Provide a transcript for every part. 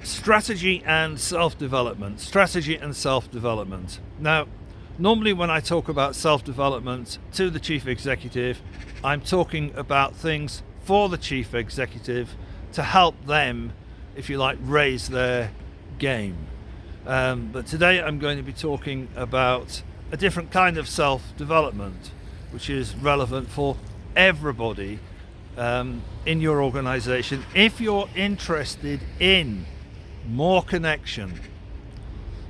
strategy and self-development. Strategy and self-development. Now, normally when I talk about self-development to the chief executive, I'm talking about things for the chief executive to help them, if you like, raise their game. But today I'm going to be talking about a different kind of self-development, which is relevant for everybody in your organization. If you're interested in more connection,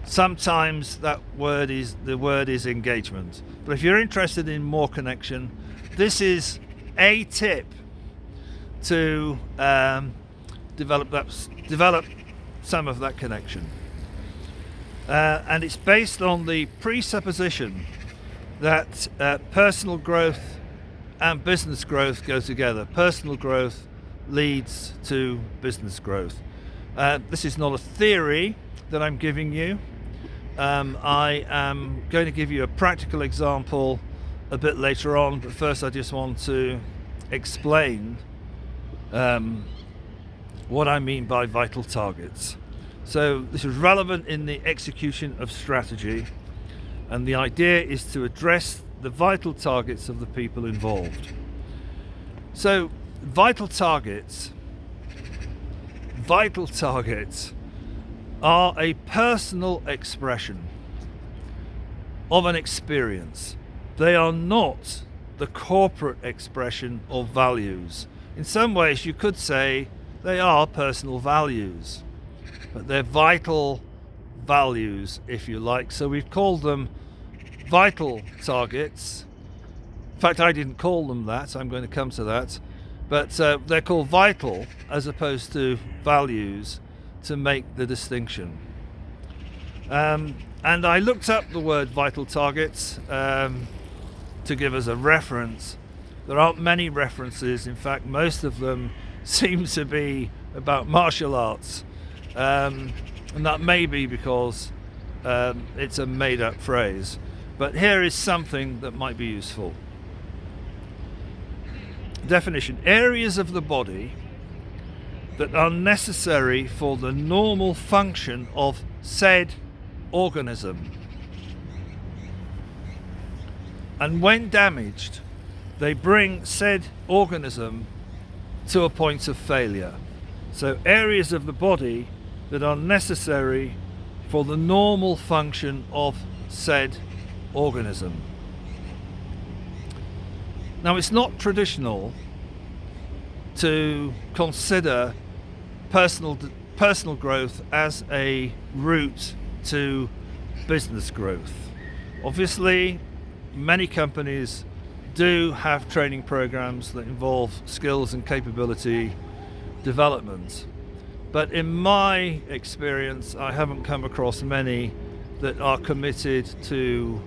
sometimes the word is engagement, but if you're interested in more connection, this is a tip to develop some of that connection, and it's based on the presupposition that personal growth and business growth go together. Personal growth leads to business growth. This is not a theory that I'm giving you. I am going to give you a practical example a bit later on, but first I just want to explain what I mean by vital targets. So this is relevant in the execution of strategy, and the idea is to address the vital targets of the people involved. So vital targets are a personal expression of an experience. They are not the corporate expression of values. In some ways you could say they are personal values, but they're vital values, if you like. So we've called them vital targets. In fact, I didn't call them that, I'm going to come to that, but they're called vital as opposed to values to make the distinction. And I looked up the word vital targets to give us a reference. There aren't many references. In fact, most of them seem to be about martial arts, and that may be because it's a made-up phrase. But here is something that might be useful. Definition: areas of the body that are necessary for the normal function of said organism, and when damaged, they bring said organism to a point of failure. So areas of the body that are necessary for the normal function of said organism. Now, it's not traditional to consider personal growth as a route to business growth. Obviously, many companies do have training programs that involve skills and capability development, but in my experience I haven't come across many that are committed to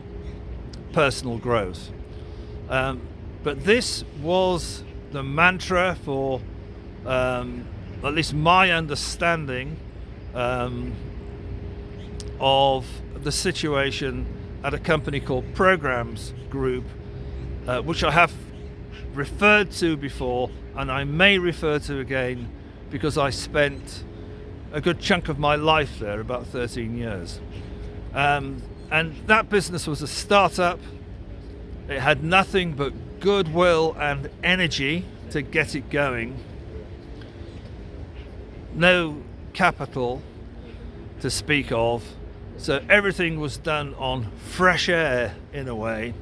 personal growth. But this was the mantra for at least my understanding of the situation at a company called Programs Group, which I have referred to before and I may refer to again because I spent a good chunk of my life there, about 13 years. And that business was a startup. It had nothing but goodwill and energy to get it going. No capital to speak of. So everything was done on fresh air in a way.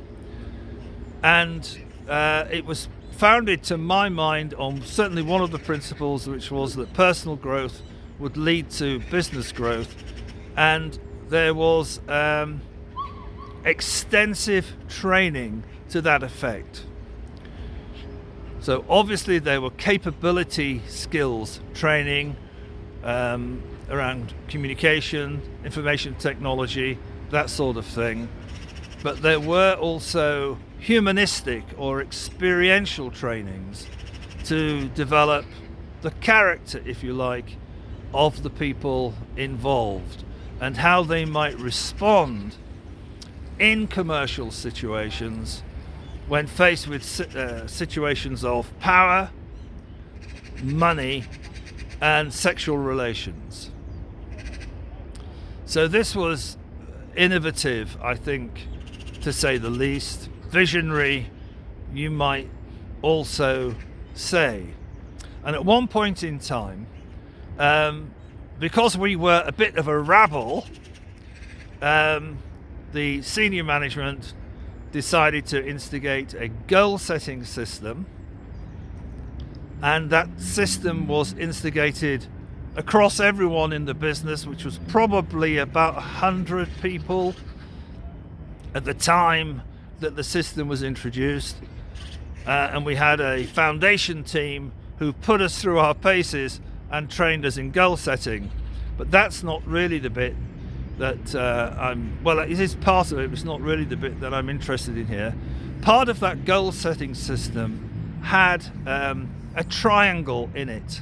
And it was founded, to my mind, on certainly one of the principles, which was that personal growth would lead to business growth. And there was extensive training to that effect. So obviously there were capability skills training around communication, information technology, that sort of thing. But there were also humanistic or experiential trainings to develop the character, if you like, of the people involved and how they might respond in commercial situations when faced with situations of power, money, and sexual relations. So this was innovative, I think, to say the least. Visionary, you might also say. And at one point in time, because we were a bit of a rabble, the senior management decided to instigate a goal setting system, and that system was instigated across everyone in the business, which was probably about 100 people at the time that the system was introduced. And we had a foundation team who put us through our paces and trained us in goal setting. But that's not really the bit that it is part of it, but it's not really the bit that I'm interested in here. Part of that goal setting system had a triangle in it,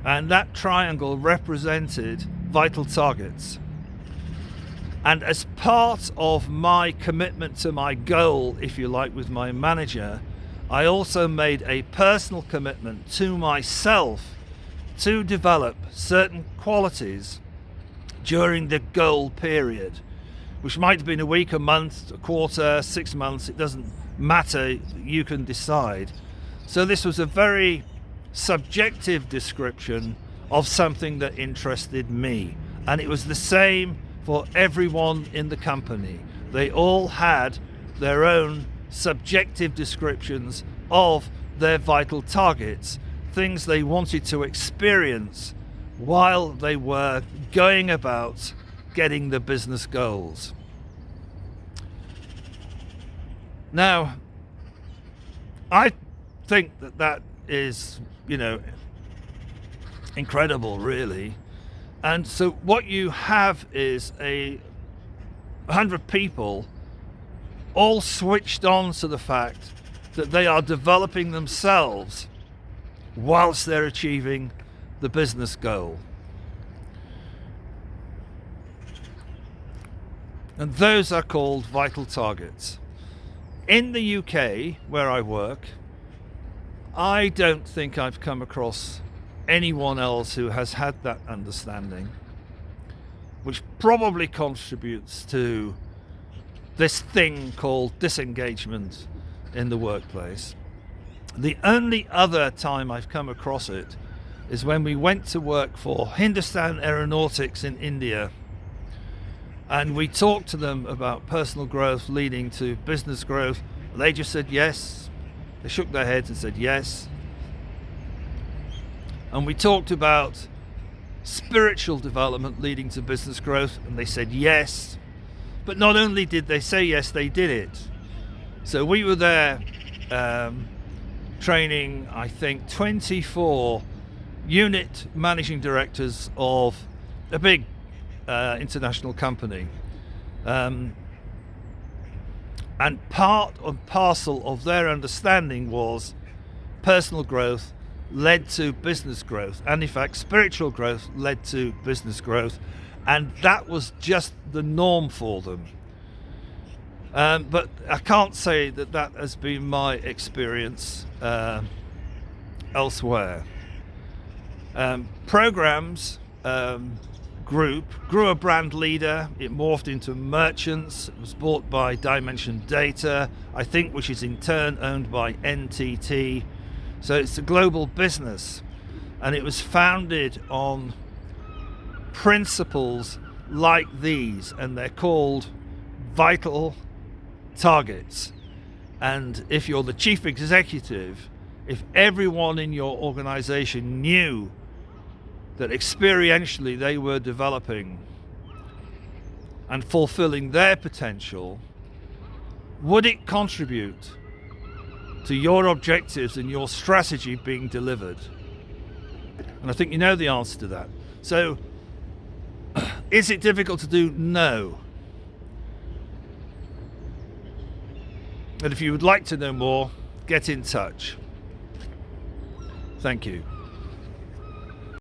and that triangle represented vital targets. And as part of my commitment to my goal, if you like, with my manager, I also made a personal commitment to myself to develop certain qualities during the goal period, which might have been a week, a month, a quarter, 6 months. It doesn't matter, you can decide. So this was a very subjective description of something that interested me, and it was the same for everyone in the company. They all had their own subjective descriptions of their vital targets, things they wanted to experience while they were going about getting the business goals. Now, I think that is, incredible, really. And so what you have is 100 people all switched on to the fact that they are developing themselves whilst they're achieving the business goal. And those are called vital targets. In the UK, where I work, I don't think I've come across anyone else who has had that understanding, which probably contributes to this thing called disengagement in the workplace. The only other time I've come across it is when we went to work for Hindustan Aeronautics in India, and we talked to them about personal growth leading to business growth. They just said yes. They shook their heads and said yes. And we talked about spiritual development leading to business growth, and they said yes. But not only did they say yes, they did it. So we were there training, I think, 24 unit managing directors of a big international company. And part and parcel of their understanding was personal growth led to business growth, and in fact spiritual growth led to business growth, and that was just the norm for them. But I can't say that has been my experience elsewhere. Programs Group grew a brand leader. It morphed into Merchants. It was bought by Dimension Data, I think, which is in turn owned by NTT. So it's a global business, and it was founded on principles like these, and they're called vital targets. And if you're the chief executive, if everyone in your organization knew that experientially they were developing and fulfilling their potential, would it contribute to your objectives and your strategy being delivered? And I think you know the answer to that. So, is it difficult to do? No. And if you would like to know more, get in touch. Thank you.